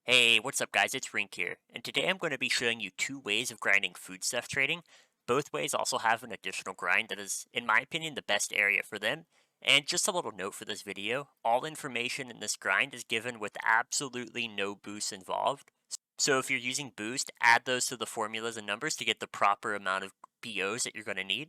Hey, what's up guys? It's Rinc here, and today I'm going to be showing you two ways of grinding foodstuff trading. Both ways also have an additional grind that is, in my opinion, the best area for them. And just a little note for this video, all information in this grind is given with absolutely no boosts involved. So if you're using boost, add those to the formulas and numbers to get the proper amount of POs that you're going to need.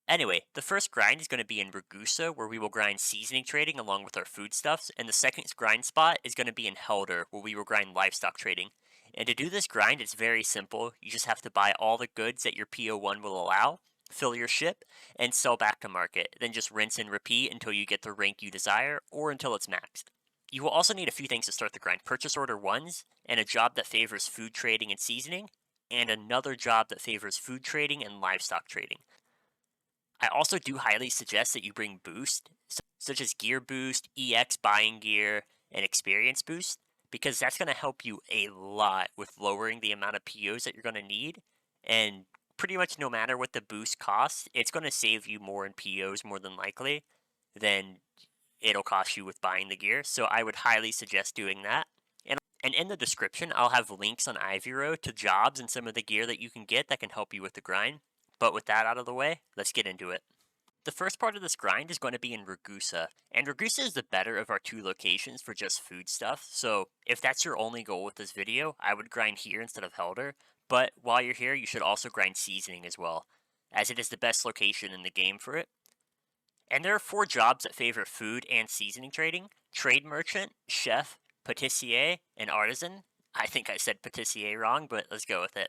Anyway, the first grind is going to be in Ragusa, where we will grind seasoning trading along with our foodstuffs, and the second grind spot is going to be in Helder, where we will grind livestock trading. And to do this grind, it's very simple. You just have to buy all the goods that your PO1 will allow, fill your ship, and sell back to market. Then just rinse and repeat until you get the rank you desire, or until it's maxed. You will also need a few things to start the grind. Purchase order ones, and a job that favors food trading and seasoning, and another job that favors food trading and livestock trading. I also do highly suggest that you bring boost, such as gear boost, EX buying gear, and experience boost, because that's going to help you a lot with lowering the amount of POs that you're going to need. And pretty much no matter what the boost costs, it's going to save you more in POs more than likely than it'll cost you with buying the gear. So I would highly suggest doing that. And in the description, I'll have links on Ivyro to jobs and some of the gear that you can get that can help you with the grind. But with that out of the way, let's get into it. The first part of this grind is going to be in Ragusa, and Ragusa is the better of our two locations for just food stuff, so if that's your only goal with this video, I would grind here instead of Helder, but while you're here, you should also grind seasoning as well, as it is the best location in the game for it. And there are four jobs that favor food and seasoning trading: trade merchant, chef, patissier, and artisan. I think I said patissier wrong, but let's go with it.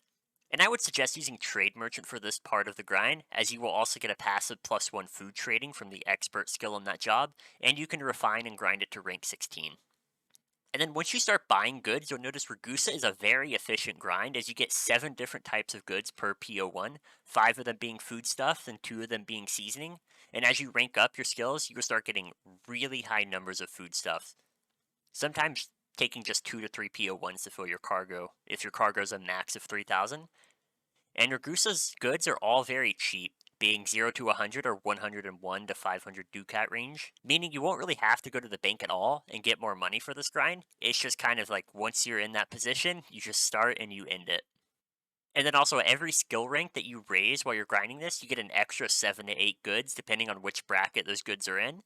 And I would suggest using trade merchant for this part of the grind, as you will also get a passive +1 food trading from the expert skill in that job, and you can refine and grind it to rank 16. And then once you start buying goods, you'll notice Ragusa is a very efficient grind, as you get 7 different types of goods per PO1, 5 of them being food stuff and 2 of them being seasoning. And as you rank up your skills, you will start getting really high numbers of food stuff. Sometimes taking just 2 to 3 PO1s to fill your cargo, if your cargo is a max of 3,000. And Ragusa's goods are all very cheap, being 0 to 100 or 101 to 500 ducat range, meaning you won't really have to go to the bank at all and get more money for this grind. It's just kind of like once you're in that position, you just start and you end it. And then also every skill rank that you raise while you're grinding this, you get an extra 7 to 8 goods depending on which bracket those goods are in.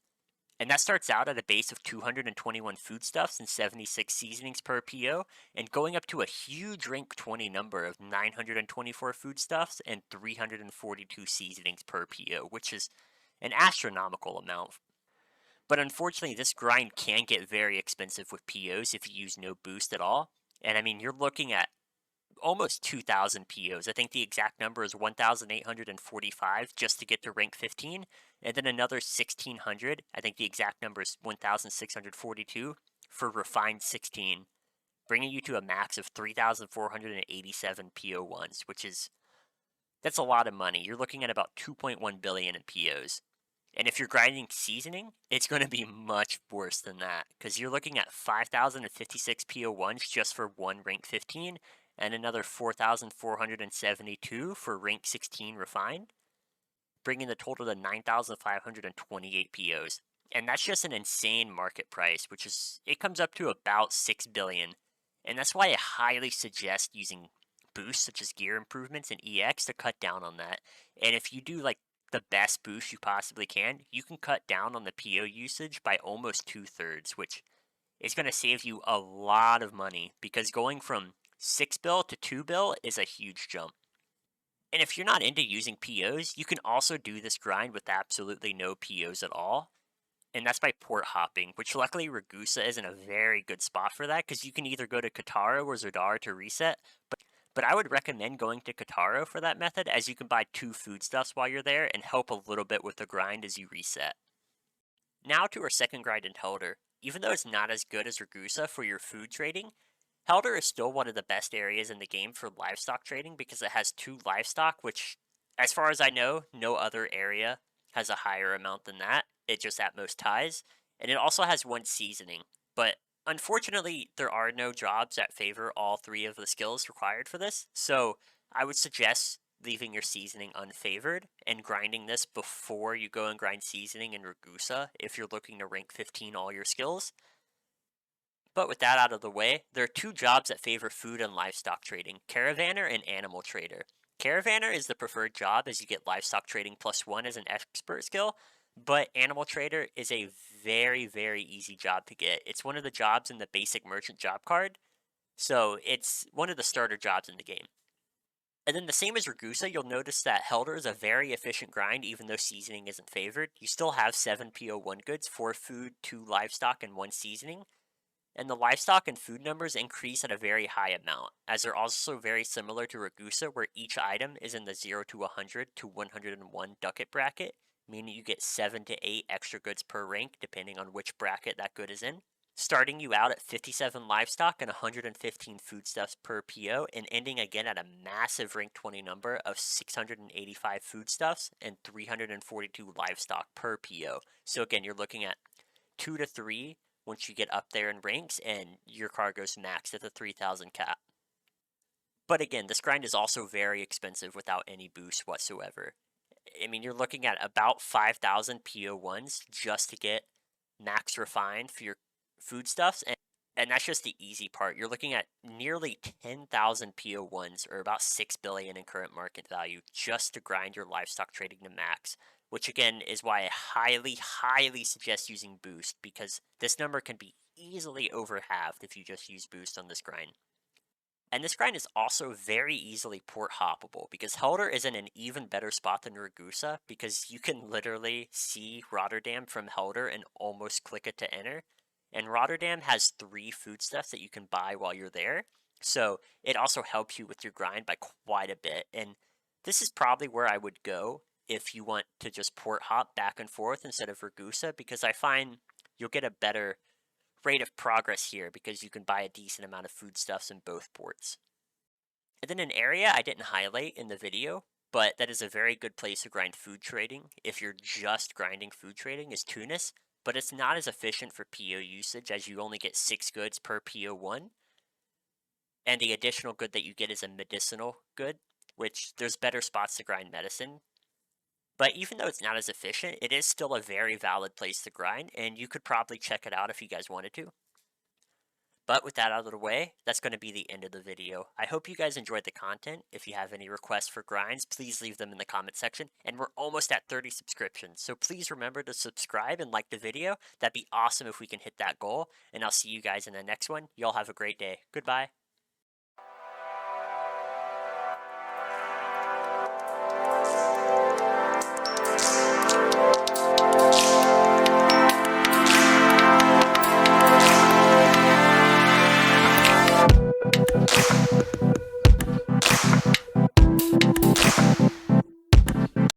And that starts out at a base of 221 foodstuffs and 76 seasonings per PO, and going up to a huge rank 20 number of 924 foodstuffs and 342 seasonings per PO, which is an astronomical amount. But unfortunately, this grind can get very expensive with POs if you use no boost at all. And I mean, you're looking at almost 2,000 POs. I think the exact number is 1,845 just to get to rank 15, and then another 1,600. I think the exact number is 1,642 for refined 16, bringing you to a max of 3,487 PO1s, which is that's a lot of money. You're looking at about 2.1 billion in POs. And if you're grinding seasoning, it's going to be much worse than that, because you're looking at 5,056 PO1s just for one rank 15, and another 4,472 for rank 16 refined, bringing the total to 9,528 POs. And that's just an insane market price, which is, it comes up to about 6 billion. And that's why I highly suggest using boosts such as gear improvements and EX to cut down on that. And if you do like the best boost you possibly can, you can cut down on the PO usage by almost 2/3, which is going to save you a lot of money, because going from 6 bill to 2 bill is a huge jump. And if you're not into using POs, you can also do this grind with absolutely no POs at all. And that's by port hopping, which luckily Ragusa is in a very good spot for that, because you can either go to Kataro or Zodar to reset, but I would recommend going to Kataro for that method, as you can buy 2 foodstuffs while you're there and help a little bit with the grind as you reset. Now to our second grind in Helder. Even though it's not as good as Ragusa for your food trading, Helder is still one of the best areas in the game for livestock trading, because it has 2 livestock, which, as far as I know, no other area has a higher amount than that. It just at most ties. And it also has 1 seasoning. But unfortunately, there are no jobs that favor all 3 of the skills required for this, so I would suggest leaving your seasoning unfavored and grinding this before you go and grind seasoning in Ragusa if you're looking to rank 15 all your skills. But with that out of the way, there are two jobs that favor food and livestock trading: caravaner and animal trader. Caravaner is the preferred job as you get livestock trading +1 as an expert skill, but animal trader is a very, very easy job to get. It's one of the jobs in the basic merchant job card, so it's one of the starter jobs in the game. And then the same as Ragusa, you'll notice that Helder is a very efficient grind even though seasoning isn't favored. You still have 7 PO1 goods, 4 food, 2 livestock, and 1 seasoning. And the livestock and food numbers increase at a very high amount, as they're also very similar to Ragusa, where each item is in the 0 to 100 to 101 ducat bracket, meaning you get 7 to 8 extra goods per rank, depending on which bracket that good is in, starting you out at 57 livestock and 115 foodstuffs per PO, and ending again at a massive rank 20 number of 685 foodstuffs and 342 livestock per PO. So again, you're looking at 2 to 3 once you get up there in ranks, and your car goes maxed at the 3,000 cap. But again, this grind is also very expensive without any boost whatsoever. I mean, you're looking at about 5,000 PO1s just to get max refined for your foodstuffs, and that's just the easy part. You're looking at nearly 10,000 PO1s, or about 6 billion in current market value, just to grind your livestock trading to max, which again is why I highly, highly suggest using boost, because this number can be easily over halved if you just use boost on this grind. And this grind is also very easily port hoppable, because Helder is in an even better spot than Ragusa, because you can literally see Rotterdam from Helder and almost click it to enter. And Rotterdam has 3 foodstuffs that you can buy while you're there, so it also helps you with your grind by quite a bit. And this is probably where I would go if you want to just port hop back and forth instead of Ragusa, because I find you'll get a better rate of progress here because you can buy a decent amount of foodstuffs in both ports. And then an area I didn't highlight in the video, but that is a very good place to grind food trading if you're just grinding food trading, is Tunis, but it's not as efficient for PO usage as you only get 6 goods per PO1, and the additional good that you get is a medicinal good, which there's better spots to grind medicine. But even though it's not as efficient, it is still a very valid place to grind, and you could probably check it out if you guys wanted to. But with that out of the way, that's going to be the end of the video. I hope you guys enjoyed the content. If you have any requests for grinds, please leave them in the comment section. And we're almost at 30 subscriptions, so please remember to subscribe and like the video. That'd be awesome if we can hit that goal. And I'll see you guys in the next one. Y'all have a great day. Goodbye.